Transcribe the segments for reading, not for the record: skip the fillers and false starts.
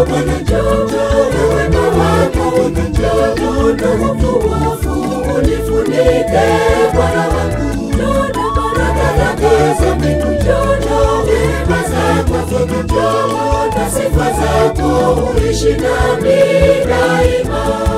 Bwana njoo, wema wako Bwana njoo, na utukufu unifunike Bwana wangu. Baraka za mbingu njoo, rehema zako Bwana njoo, na sifa zako uishi nami daima.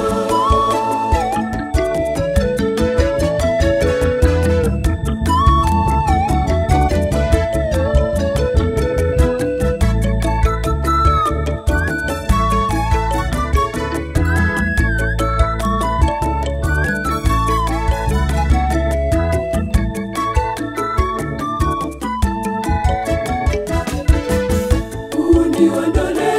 Uniondole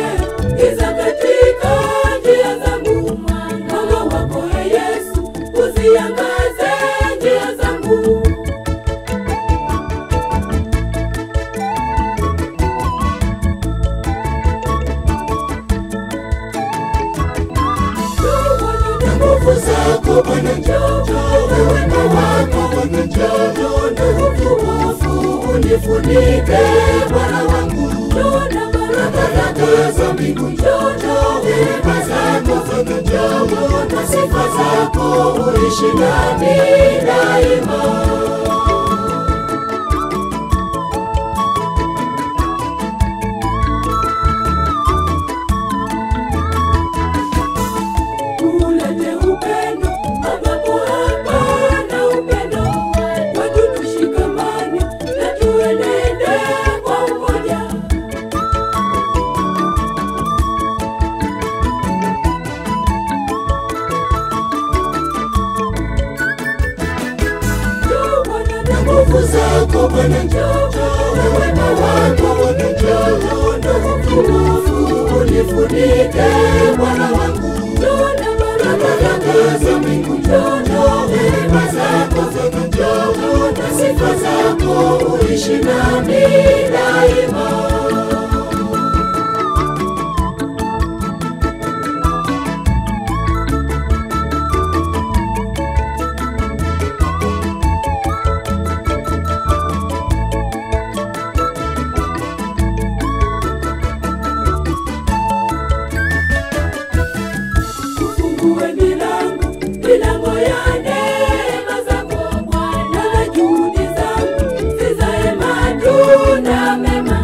giza katika njia zangu, mwanga wako Yesu uziangaze njia zangu. Nguvu zako Bwana njoo, wema wako Bwana njoo, na utukufu unifunike Bwana wangu. Baraka za mbingu njoo, rehema zako Bwana njoo, na sifa zako uishi nami daima. Ulete upendo ambapo hapana upendo, watu tushikamane na tuenende kwa umoja. Nguvu zako Bwana njoo, wema wako Bwana njoo, na utukufu unifunike Bwana wangu. Baraka za mbingu njoo, rehema zako Bwana njoo, na sifa zako uishi nami daima. Ufungue milango ya neema zako Bwana, na juhudi zangu zizae matunda mema.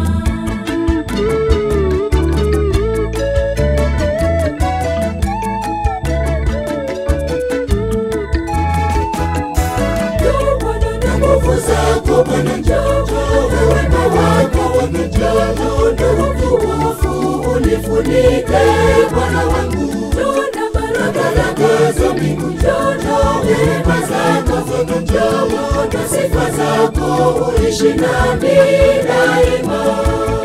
Nguvu zako Bwana njoo, wema wako Bwana njoo, na utukufu unifunike Bwana wangu. Baraka za mbingu njoo, rehema zako Bwana njoo, na sifa zako uishi nami daima.